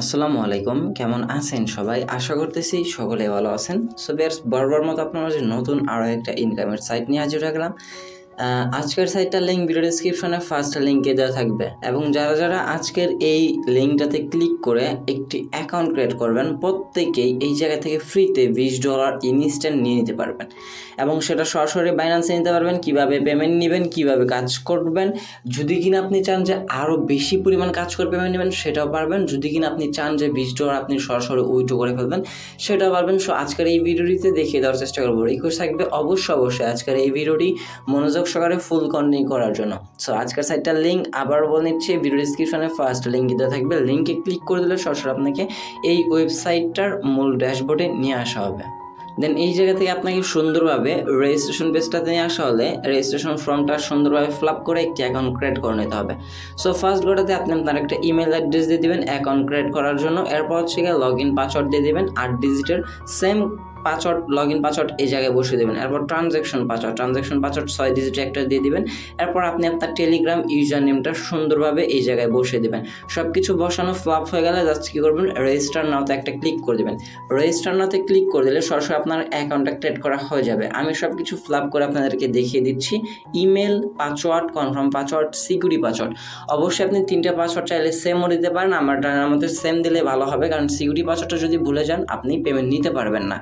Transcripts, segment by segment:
আসসালামু আলাইকুম, কেমন আছেন সবাই? আশা করতেছি সকলে ভালো আছেন। সো ভিউয়ার্স, বরাবর মতো আপনার মাঝে নতুন আরও একটা ইনকামের সাইট নিয়ে হাজির হয়ে গেলাম। আজকের সাইটটার লিঙ্ক ভিডিও ডেসক্রিপশনে ফার্স্ট লিঙ্কে দেওয়া থাকবে, এবং যারা আজকের এই লিঙ্কটাতে ক্লিক করে একটি অ্যাকাউন্ট ক্রিয়েট করবেন, প্রত্যেকেই এই জায়গা থেকে ফ্রিতে $20 ইনস্ট্যান্ট নিয়ে নিতে পারবেন, এবং সেটা সরাসরি বাইন্যান্সে নিতে পারবেন। কিভাবে পেমেন্ট নেবেন, কিভাবে কাজ করবেন, যদি কিনা আপনি চান যে আরও বেশি পরিমাণ কাজ করে পেমেন্ট নেবেন সেটাও পারবেন। যদি কিনা আপনি চান যে $20 আপনি সরাসরি উইথড্র করে ফেলবেন সেটাও পারবেন। সো আজকের এই ভিডিওটিতে দেখিয়ে দেওয়ার চেষ্টা করবো। রিকোয়েস্ট থাকবে অবশ্যই আজকের এই ভিডিওটি মনোযোগ সহকারে ফুল কন্টিনিউ করার জন্য। সো আজকের সাইটটার লিঙ্ক আবার বলে নিচ্ছি, ভিডিও ডিসক্রিপশনে ফার্স্ট লিঙ্ক দেওয়া থাকবে। লিঙ্কে ক্লিক করে দিলে সরাসরি আপনাকে এই ওয়েবসাইটটার মূল ড্যাশবোর্ডে নিয়ে আসা হবে। দেন এই জায়গা থেকে আপনাকে সুন্দরভাবে রেজিস্ট্রেশন পেজটাতে নিয়ে আসা হলে রেজিস্ট্রেশন ফর্মটা সুন্দরভাবে ফিল আপ করে একটি অ্যাকাউন্ট ক্রিয়েট করে নিতে হবে। সো ফার্স্ট গোটাতে আপনি আপনার একটা ইমেল অ্যাড্রেস দিয়ে দেবেন অ্যাকাউন্ট ক্রিয়েট করার জন্য। এরপর হচ্ছে গিয়ে লগ ইন পাসওয়ার্ড দিয়ে দেবেন, 8 ডিজিটের same password, log in password এই জায়গায় বসিয়ে দেবেন। এরপর ট্রানজ্যাকশন পাসওয়ার্ড 6 ডিজিটের একটা দিয়ে দিবেন। এরপর আপনি আপনার টেলিগ্রাম ইউজার নেমটা সুন্দরভাবে এই জায়গায় বসিয়ে দেবেন। সব কিছু বসানো ফ্লাপ হয়ে গেলে জাস্ট কী করবেন, রেজিস্টার নাওতে একটা ক্লিক করে দেবেন। রেজিস্টার নাওতে ক্লিক করে দিলে সরাসরি আপনার অ্যাকাউন্টটা ক্রিয়েট করা হয়ে যাবে। আমি সব কিছু ফ্লাপ করে আপনাদেরকে দেখিয়ে দিচ্ছি। Email password, confirm password, security password. অবশ্যই আপনি 3টা পাসওয়ার্ড চাইলে সেমও দিতে পারেন, আমার জানার মধ্যে সেম দিলে ভালো হবে, কারণ সিকিউরিটি পাসওয়ার্ডটা যদি ভুলে যান আপনি পেমেন্ট নিতে পারবেন না।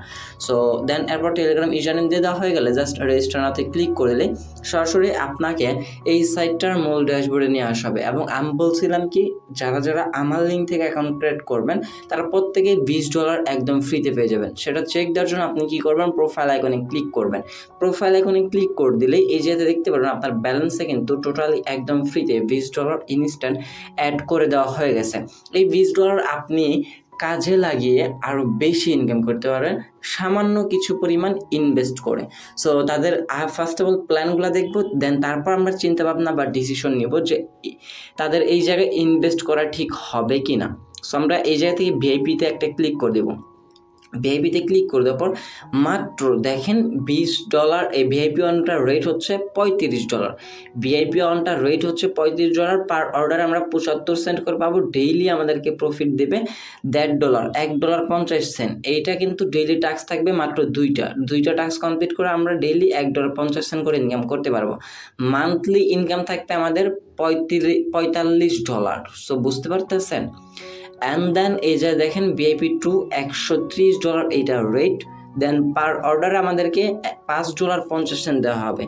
সো দেন এরপর টেলিগ্রাম ইউজার নেম দিয়ে দেওয়া হয়ে গেলে জাস্ট রেজিস্টার নাওতে ক্লিক করে দিলে সরাসরি আপনাকে এই সাইটটার মূল ড্যাশবোর্ডে নিয়ে আসা হবে। এবং আমি বলছিলাম কি, যারা আমার লিঙ্ক থেকে অ্যাকাউন্ট ক্রিয়েট করবেন তারা প্রত্যেকে $20 একদম ফ্রিতে পেয়ে যাবেন। সেটা চেক দেওয়ার জন্য আপনি কি করবেন, প্রোফাইল আইকনে ক্লিক করবেন। প্রোফাইল আইকনে ক্লিক করে দিলে এই জায়গাতে দেখতে পারবেন আপনার ব্যালেন্সে কিন্তু টোটালি একদম ফ্রিতে $20 ইনস্ট্যান্ট অ্যাড করে দেওয়া হয়ে গেছে। এই $20 আপনি কাজে লাগিয়ে আরও বেশি ইনকাম করতে পারবেন সামান্য কিছু পরিমাণ ইনভেস্ট করে। সো তাদের ফার্স্ট অফ অল প্ল্যানগুলো দেখবো, দেন তারপর আমরা চিন্তা ভাবনা বা ডিসিশন নিব যে তাদের এই জায়গায় ইনভেস্ট করা ঠিক হবে কি না। সো আমরা এই জায়গা থেকে ভিআইপিতে একটা ক্লিক করে দেবো। ভিআইপিতে ক্লিক করে দেওয়ার পর মাত্র দেখেন $20, এই ভিআইপি ওয়ানটার রেট হচ্ছে $35। ভিআইপি ওয়ানটার রেট হচ্ছে $35, পার অর্ডারে আমরা 75 সেন্ট করে পাবো। ডেইলি আমাদেরকে প্রফিট দেবে $1.50, $1.50। এইটা কিন্তু ডেইলি টাস্ক থাকবে মাত্র দুইটা টাস্ক কমপ্লিট করে আমরা ডেইলি $1.50 করে ইনকাম করতে পারবো। মান্থলি ইনকাম থাকবে আমাদের $45। সো বুঝতে পারতেছেন। অ্যান্ড দেন এই যে দেখেন ভিআইপি 2 $130 এইটা রেট। দেন পার অর্ডারে আমাদেরকে $5.50 দেওয়া হবে।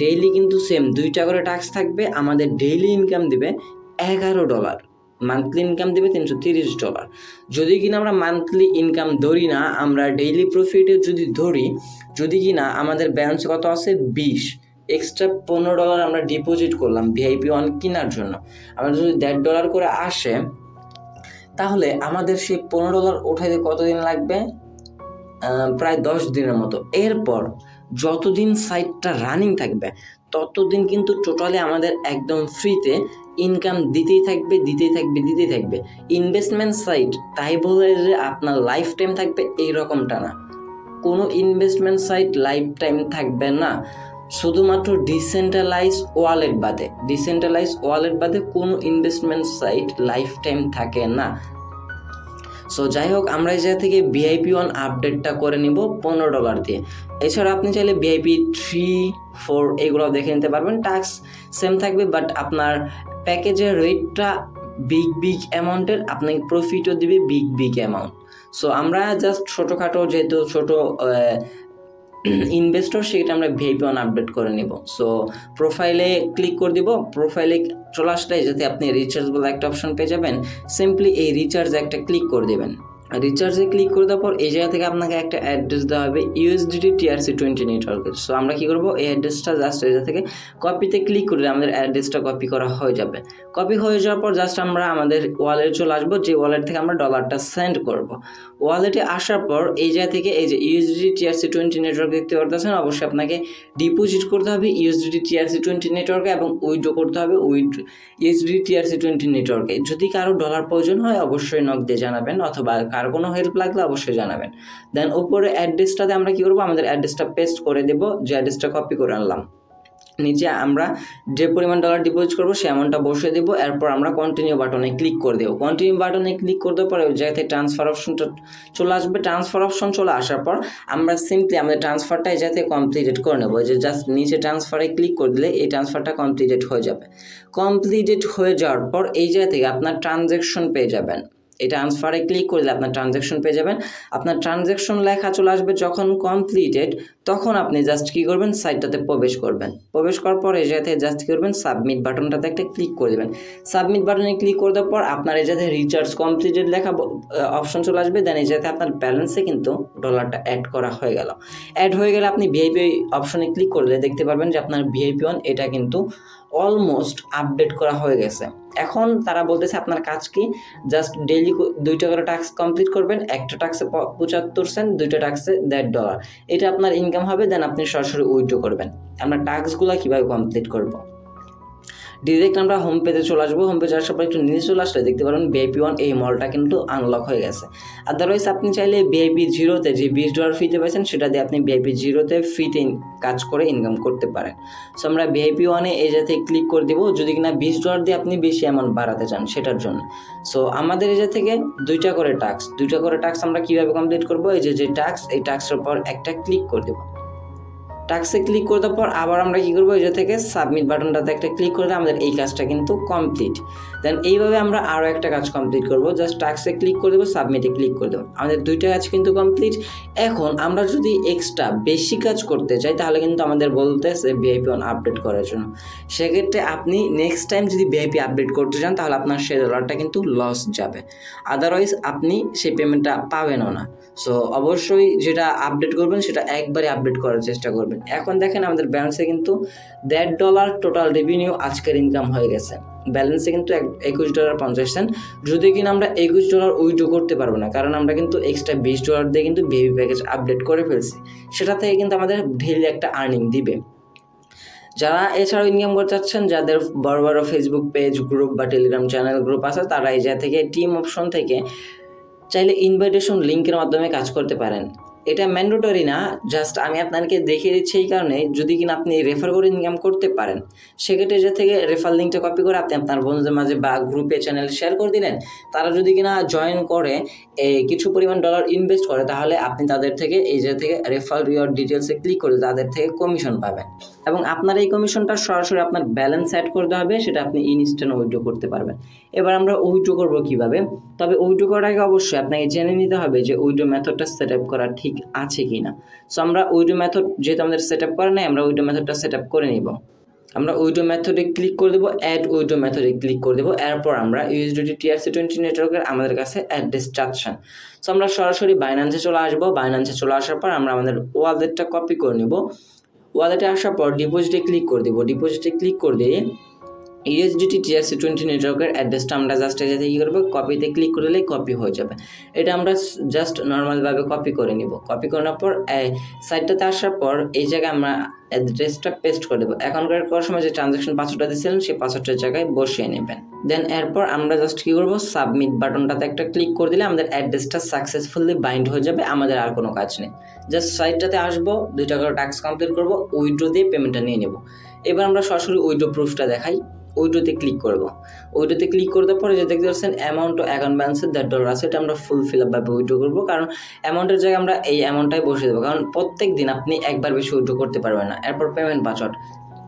ডেইলি কিন্তু সেম 2টা করে টাস্ক থাকবে, আমাদের ডেইলি ইনকাম দিবে $11, মান্থলি ইনকাম দেবে $330। যদি কিনা আমরা মান্থলি ইনকাম ধরি না, আমরা ডেইলি প্রফিটে যদি ধরি, যদি কিনা আমাদের ব্যালেন্স কত আছে 20, এক্সট্রা $15 আমরা ডিপোজিট করলাম ভিআইপি ওয়ান কেনার জন্য, আমরা যদি $1.50 করে আসে তাহলে আমাদের সেই $15 ওঠাইতে কতদিন লাগবে, প্রায় 10 দিনের মতো। এরপর যতদিন সাইটটা রানিং থাকবে ততদিন কিন্তু টোটালি আমাদের একদম ফ্রিতে ইনকাম দিতেই থাকবে। ইনভেস্টমেন্ট সাইট তাই বলে যে আপনার লাইফ টাইম থাকবে এইরকমটা না। কোনো ইনভেস্টমেন্ট সাইট লাইফ টাইম থাকবে না, শুধুমাত্র ডিসেন্ট্রালাইজ ওয়ালেট বাদে কোনো ইনভেস্টমেন্ট সাইট লাইফ টাইম থাকে না। সো যাই হোক, আমরা এই জায়গা থেকে ভিআইপি ওয়ান আপডেটটা করে নিব $15 দিয়ে। এছাড়া আপনি চাইলে ভিআইপি 3, 4 এগুলো দেখে নিতে পারবেন, টাস্ক সেম থাকবে, বাট আপনার প্যাকেজের রেটটা বিগ অ্যামাউন্টের, আপনাকে প্রফিটও দিবে বিগ অ্যামাউন্ট। সো আমরা জাস্ট ছোটোখাটো, যেহেতু ছোটো ইনভেস্টর, সেটা আমরা ভিআইপি ওয়ান আপডেট করে নিব। সো প্রোফাইলে ক্লিক করে দিব। প্রোফাইলে চলে আসলে যাতে আপনি রিচার্জ বলে একটা অপশন পেয়ে যাবেন, সিম্পলি এই রিচার্জে একটা ক্লিক করে দেবেন। রিচার্জে ক্লিক করে দেওয়ার পর এই জায়গা থেকে আপনাকে একটা অ্যাড্রেস দেওয়া হবে USDT TRC20 নেটওয়ার্কের। সো আমরা কী করবো, এই অ্যাড্রেসটা জাস্ট এই জায়গা থেকে কপিতে ক্লিক করলে আমাদের অ্যাড্রেসটা কপি করা হয়ে যাবে। কপি হয়ে যাওয়ার পর জাস্ট আমরা আমাদের ওয়ালেটে চলে আসবো, যে ওয়ালেট থেকে আমরা ডলারটা সেন্ড করব। ওয়ালেটে আসার পর এই জায়গা থেকে এই যে USDT TRC20 নেটওয়ার্ক দেখতে পারতেছেন, অবশ্যই আপনাকে ডিপোজিট করতে হবে USDT TRC20 নেটওয়ার্কে, এবং উইথড্র করতে হবে USDT TRC20 নেটওয়ার্কে। যদি কারো ডলার প্রয়োজন হয় অবশ্যই নক দিয়ে জানাবেন, অথবা কার কোনো হেল্প লাগলে অবশ্যই জানাবেন। দেন উপরে অ্যাড্রেসটাতে আমরা কী করবো, আমাদের অ্যাড্রেসটা পেস্ট করে দেবো, যে অ্যাড্রেসটা কপি করে আনলাম। নিচে আমরা যে পরিমাণ ডলার ডিপোজিট করবো সে অ্যামাউন্টটা বসিয়ে দেবো। এরপর আমরা কন্টিনিউ বাটনে ক্লিক করে দেবো। কন্টিনিউ বাটনে ক্লিক করতে পরে ওই জায়গাতে ট্রান্সফার অপশনটা চলে আসবে। ট্রান্সফার অপশন চলে আসার পর আমরা সিম্পলি আমাদের ট্রান্সফারটা এই জায়গাতে কমপ্লিটেড করে নেবো। যে জাস্ট নিচে ট্রান্সফারে ক্লিক করে দিলে এই ট্রান্সফারটা কমপ্লিটেড হয়ে যাবে। কমপ্লিটেড হয়ে যাওয়ার পর এই জায়গা থেকে আপনার ট্রানজ্যাকশন পেয়ে যাবেন। এই ট্রান্সফারে ক্লিক করলে আপনার ট্রানজ্যাকশন পেয়ে যাবেন। আপনার ট্রানজ্যাকশন লেখা চলে আসবে যখন কমপ্লিটেড, তখন আপনি জাস্ট কী করবেন, সাইটটাতে প্রবেশ করবেন। প্রবেশ করার পর এই জায়গাতে জাস্ট কী করবেন, সাবমিট বাটনটাতে একটা ক্লিক করে দেবেন। সাবমিট বাটনে ক্লিক করে দেওয়ার পর আপনার এই জায়গাতে রিচার্জ কমপ্লিটেড লেখা অপশন চলে আসবে। দেন এই জায়গাতে আপনার ব্যালেন্সে কিন্তু ডলারটা অ্যাড করা হয়ে গেল। অ্যাড হয়ে গেলে আপনি ভিআইপি অপশনে ক্লিক করলে দেখতে পারবেন যে আপনার ভিআইপি ওয়ান এটা কিন্তু অলমোস্ট আপডেট করা হয়ে গেছে। এখন তারা বলতেছে আপনার কাজ কি, জাস্ট ডেইলি 2টা করে টাস্ক কমপ্লিট করবেন। একটা টাস্কে 75 সেন্ট, 2টা টাস্কে $1.5। এটা আপনার ইনকাম হবে। দেন আপনি সরাসরি উইথড্র করবেন। আমরা টাস্কগুলো কীভাবে কমপ্লিট করব, ডিরেক্ট আমরা হোম পেজে চলে আসবো। হোম পেজে আসার পর একটু নিচে চলে আসলে দেখতে পারবেন ভিআইপি ওয়ান এই মলটা কিন্তু আনলক হয়ে গেছে। আদারওয়াইজ আপনি চাইলে ভিআইপি জিরোতে যে $20 ফিতে পাইছেন সেটা দিয়ে আপনি ভিআইপি জিরোতে ফ্রিতে কাজ করে ইনকাম করতে পারেন। সো আমরা ভিআইপি ওয়ানে এই জায়গাতে ক্লিক করে দেবো, যদি কিনা $20 দিয়ে আপনি বেশি অ্যামাউন্ট বাড়াতে চান সেটার জন্য। সো আমাদের এই জায়গা থেকে 2টা করে টাস্ক আমরা কীভাবে কমপ্লিট করবো, এই যে টাস্ক, এই টাস্কের পর একটা ক্লিক করে দেবো। টাস্কে ক্লিক করে দেওয়ার পর আবার আমরা কী করবো, এই যে থেকে সাবমিট বাটনটাতে একটা ক্লিক করলে আমাদের এই কাজটা কিন্তু কমপ্লিট। দেন এইভাবে আমরা আরও একটা কাজ কমপ্লিট করবো। জাস্ট টাস্কে ক্লিক করে দেবো, সাবমিটে ক্লিক করে দেবো। আমাদের 2টা কাজ কিন্তু কমপ্লিট। এখন আমরা যদি এক্সট্রা বেশি কাজ করতে চাই তাহলে কিন্তু আমাদের বলতেছে ভিআইপি ওয়ান আপডেট করার জন্য। সেক্ষেত্রে আপনি নেক্সট টাইম যদি ভিআইপি আপডেট করতে চান তাহলে আপনার সেই ডলারটা কিন্তু লস যাবে। আদারওয়াইজ আপনি সেই পেমেন্টটা পাবেনও না। সো অবশ্যই যেটা আপডেট করবেন সেটা একবারে আপডেট করার চেষ্টা করবেন। এখন দেখেন আমাদের ব্যালেন্সে কিন্তু $1.5 টোটাল রেভিনিউ আজকের ইনকাম হয়ে গেছে। ব্যালেন্সে কিন্তু $21.50। যদি কিনা আমরা $21 উইথড্র করতে পারবো না, কারণ আমরা কিন্তু এক্সট্রা $20 দিয়ে কিন্তু ভিআইপি প্যাকেজ আপডেট করে ফেলছি। সেটা থেকে কিন্তু আমাদের ডেইলি একটা আর্নিং দিবে। যারা এছাড়াও ইনকাম করতে চাচ্ছেন, যাদের বড় বড় ফেসবুক পেজ, গ্রুপ বা টেলিগ্রাম চ্যানেল গ্রুপ আছে, তারা এই জায়গা থেকে টিম অপশন থেকে চাইলে ইনভাইটেশন লিঙ্কের মাধ্যমে কাজ করতে পারেন। এটা ম্যান্ডেটরি না, জাস্ট আমি আপনাকে দেখিয়ে দিচ্ছি এই কারণে, যদি কিনা আপনি রেফার করে ইনকাম করতে পারেন সেক্ষেত্রে যে থেকে রেফার লিঙ্কটা কপি করে আপনি আপনার বন্ধুদের মাঝে বা গ্রুপে চ্যানেল শেয়ার করে দিলেন। তারা যদি কিনা জয়েন করে কিছু পরিমাণ ডলার ইনভেস্ট করে তাহলে আপনি তাদের থেকে এই যে থেকে রেফার রিওয়ার্ড ডিটেলসে ক্লিক করে তাদের থেকে কমিশন পাবেন, এবং আপনার এই কমিশনটা সরাসরি আপনার ব্যালেন্স অ্যাড করতে হবে, সেটা আপনি ইনস্ট্যান্ট উইথড্র করতে পারবেন। এবার আমরা উইথড্র করবো কীভাবে, তবে উইথড্র করার আগে অবশ্যই আপনাকে জেনে নিতে হবে যে উইথড্র মেথডটা সেট আপ করা ঠিক আছে কি না। সো আমরা উইথড্র মেথড যেহেতু আমাদের সেট আপ করা নেই, আমরা উইথড্র মেথডটা সেট আপ করে নিব। আমরা উইথড্র মেথডে ক্লিক করে দেবো, অ্যাড উইথড্র মেথডে ক্লিক করে দেবো। এরপর আমরা USDT TRC20 নেটওয়ার্কের আমাদের কাছে অ্যাড্রেস চাচ্ছেন। সো আমরা সরাসরি বাইন্যান্সে চলে আসবো। বাইন্যান্সে চলে আসার পর আমরা আমাদের ওয়ালেটটা কপি করে নেব। ওয়ালেটে আসার পর ডিপোজিটে ক্লিক করে দেবো। ডিপোজিটে ক্লিক করে দিয়ে USDT TRC20 নেটওয়ার্কের অ্যাড্রেসটা আমরা জাস্ট এই জায়গায় কী করবো, কপিতে ক্লিক করলেই কপি হয়ে যাবে। এটা আমরা জাস্ট নর্মালভাবে কপি করে নিব। কপি করার পর সাইটটাতে আসার পর এই জায়গায় আমরা অ্যাড্রেসটা পেস্ট করে দেবো। এখনকার করার সময় যে ট্রানজ্যাকশন পাসওয়ার্ডটা দিয়েছিলেন সেই পাসওয়ার্ডের জায়গায় বসিয়ে নেবেন। দেন এরপর আমরা জাস্ট কী করবো, সাবমিট বাটনটাতে একটা ক্লিক করে দিলে আমাদের অ্যাড্রেসটা সাকসেসফুলি বাইন্ড হয়ে যাবে। আমাদের আর কোনো কাজ নেই, জাস্ট সাইটটাতে আসবো, 2টা করে টাস্ক কমপ্লিট করবো, উইথড্র দিয়ে পেমেন্টটা নিয়ে নেব। এবার আমরা সরাসরি উইথড্র প্রুফটা দেখাই। উইথড্রোতে ক্লিক করব। উইথড্রোতে ক্লিক করতে পরে যে দেখতে পাচ্ছেন অ্যামাউন্ট ও অ্যাকাউন্ট ব্যালেন্সের $1 আছে, এটা আমরা ফুল ফিল আপ ভাবে উইথড্রো করবো, কারণ অ্যামাউন্টের জায়গায় আমরা এই অ্যামাউন্টটাই বসিয়ে দেবো, কারণ প্রত্যেক দিন আপনি একবার বেশি উইথড্রো করতে পারবেন না। এরপর পেমেন্ট পাসওয়ার্ড,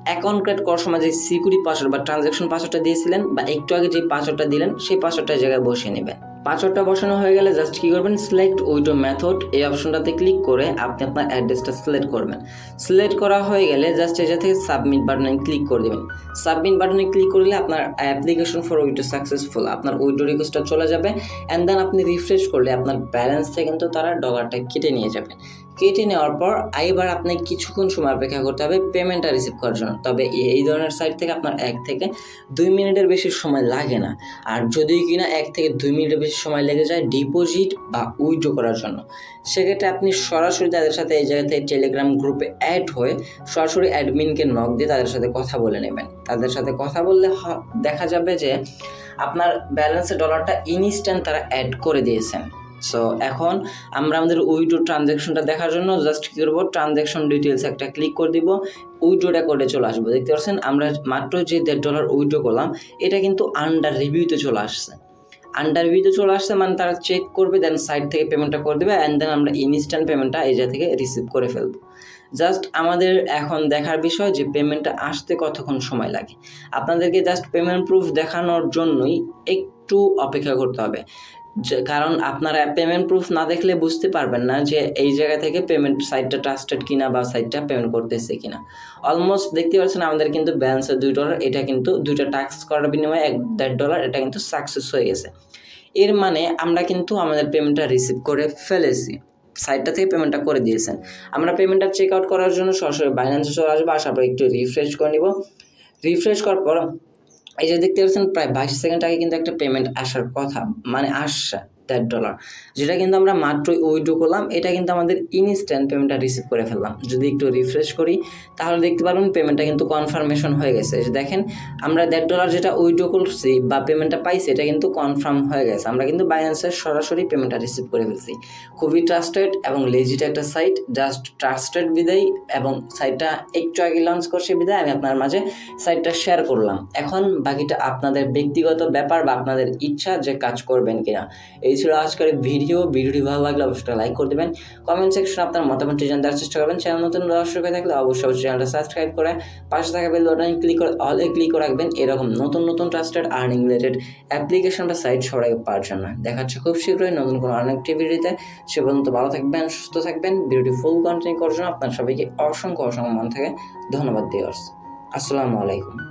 অ্যাকাউন্ট ক্রিয়েট করার সময় যে সিকিউরিটি পাসওয়ার্ড বা ট্রানজ্যাকশন পাসওয়ার্ডটা দিয়েছিলেন বা একটু আগে যে পাসওয়ার্ডটা দিলেন সেই পাসওয়ার্ডটার জায়গায় বসিয়ে নেবেন। পাসওয়ার্ডটা বসানো হয়ে গেলে জাস্ট কী করবেন, সিলেক্ট উইথড্র মেথড এই অপশনটাতে ক্লিক করে আপনি আপনার অ্যাড্রেসটা সিলেক্ট করবেন। সিলেক্ট করা হয়ে গেলে জাস্ট এটা থেকে সাবমিট বাটনে ক্লিক করে দেবেন। সাবমিট বাটনে ক্লিক করলে আপনার অ্যাপ্লিকেশন ফর উইথড্র সাকসেসফুল, আপনার উইথড্র রিকোয়েস্টটা চলে যাবে। অ্যান্ড দেন আপনি রিফ্রেশ করলে আপনার ব্যালেন্স থেকে কিন্তু তারা ডলারটা কেটে নিয়ে যাবেন। কেটে নেওয়ার পর এবার আপনি কিছুক্ষণ সময় অপেক্ষা করতে হবে পেমেন্টটা রিসিভ করার জন্য। তবে এই ধরনের সাইট থেকে আপনার 1 থেকে 2 মিনিটের বেশি সময় লাগে না। আর যদি কিনা 1 থেকে 2 মিনিটের বেশি সময় লেগে যায় ডিপোজিট বা উইথড্র করার জন্য, সেক্ষেত্রে আপনি সরাসরি তাদের সাথে এই জায়গা থেকে টেলিগ্রাম গ্রুপে অ্যাড হয়ে সরাসরি অ্যাডমিনকে নক দিয়ে তাদের সাথে কথা বলে নেবেন। তাদের সাথে কথা বললে দেখা যাবে যে আপনার ব্যালেন্সে ডলারটা ইনস্ট্যান্ট তারা অ্যাড করে দিয়েছেন। সো এখন আমরা আমাদের উইড্রো ট্রানজ্যাকশনটা দেখার জন্য জাস্ট কী করবো, ট্রানজ্যাকশন ডিটেলস একটা ক্লিক করে দিব, উইড্রো রেকর্ডে চলে আসবো। দেখতে পাচ্ছেন আমরা মাত্র যে $1.5 উইড্রো করলাম এটা কিন্তু আন্ডার রিভিউতে চলে আসছে। আন্ডার রিভিউতে চলে আসছে মানে তারা চেক করবে, দেন সাইট থেকে পেমেন্টটা করে দেবে, অ্যান্ড দেন আমরা ইনস্ট্যান্ট পেমেন্টটা এই জায়গা থেকে রিসিভ করে ফেলবো। জাস্ট আমাদের এখন দেখার বিষয় যে পেমেন্টটা আসতে কতক্ষণ সময় লাগে। আপনাদেরকে জাস্ট পেমেন্ট প্রুফ দেখানোর জন্যই একটু অপেক্ষা করতে হবে, কারণ আপনারা পেমেন্ট প্রুফ না দেখলে বুঝতে পারবেন না যে এই জায়গা থেকে পেমেন্ট সাইটটা ট্রাস্টেড কিনা বা সাইটটা পেমেন্ট করতেছে কিনা। অলমোস্ট দেখতে পাচ্ছেন আমাদের কিন্তু ব্যালেন্সে $2, এটা কিন্তু 2টা টাস্ক করার বিনিময়ে $1.5 এটা কিন্তু সাকসেস হয়ে গেছে। এর মানে আমরা কিন্তু আমাদের পেমেন্টটা রিসিভ করে ফেলেছি, সাইটটা থেকে পেমেন্টটা করে দিয়েছেন। আমরা পেমেন্টটা চেক আউট করার জন্য সরাসরি বাইন্যান্সে চলে আসবো, আসার পর একটু রিফ্রেশ করে নিব। রিফ্রেশ করার পর এই যে দেখতে পাচ্ছেন প্রায় 22 সেকেন্ড আগে কিন্তু একটা পেমেন্ট আসার কথা, মানে আসছে $1.5, যেটা কিন্তু আমরা মাত্রই উইড্রো করলাম, এটা কিন্তু আমাদের ইনস্ট্যান্ট পেমেন্টটা রিসিভ করে ফেললাম। যদি একটু রিফ্রেশ করি তাহলে দেখতে পারবেন পেমেন্টটা কিন্তু কনফার্মেশন হয়ে গেছে। দেখেন আমরা $1.5 যেটা উইড্রো করছি বা পেমেন্টটা পাইছি এটা কিন্তু কনফার্ম হয়ে গেছে। আমরা কিন্তু বাইন্যান্সের সরাসরি পেমেন্টটা রিসিভ করে ফেলছি। খুবই ট্রাস্টেড এবং লেজিট একটা সাইট, জাস্ট ট্রাস্টেড বিদায় এবং সাইটটা একটু আগে লঞ্চ করছে বিদায় আমি আপনার মাঝে সাইটটা শেয়ার করলাম। এখন বাকিটা আপনাদের ব্যক্তিগত ব্যাপার বা আপনাদের ইচ্ছা যে কাজ করবেন কিনা। এই ছিল আজকের ভিডিওটি ভালো লাগলে অবশ্যই লাইক করে দেবেন, কমেন্ট সেকশনে আপনার মতামতটি জানার চেষ্টা করবেন। চ্যানেল নতুন দর্শক হয়ে থাকলে অবশ্যই চ্যানেলটা সাবস্ক্রাইব করে পাশে থাকা বেল বাটনে ক্লিক করে অলে ক্লিক করে রাখবেন এরকম নতুন ট্রাস্টেড আর্নিং রিলেটেড অ্যাপ্লিকেশন বা সাইট সবাই পাওয়ার জন্য। দেখা হচ্ছে খুব শীঘ্রই নতুন কোনো আর্নিং ভিডিওতে। সে পর্যন্ত ভালো থাকবেন, সুস্থ থাকবেন। ভিডিওটি ফুল কন্টিনিউ করার জন্য আপনার সবাইকে অসংখ্য মন থেকে ধন্যবাদ দিয়ে আসছি। আসসালামু আলাইকুম।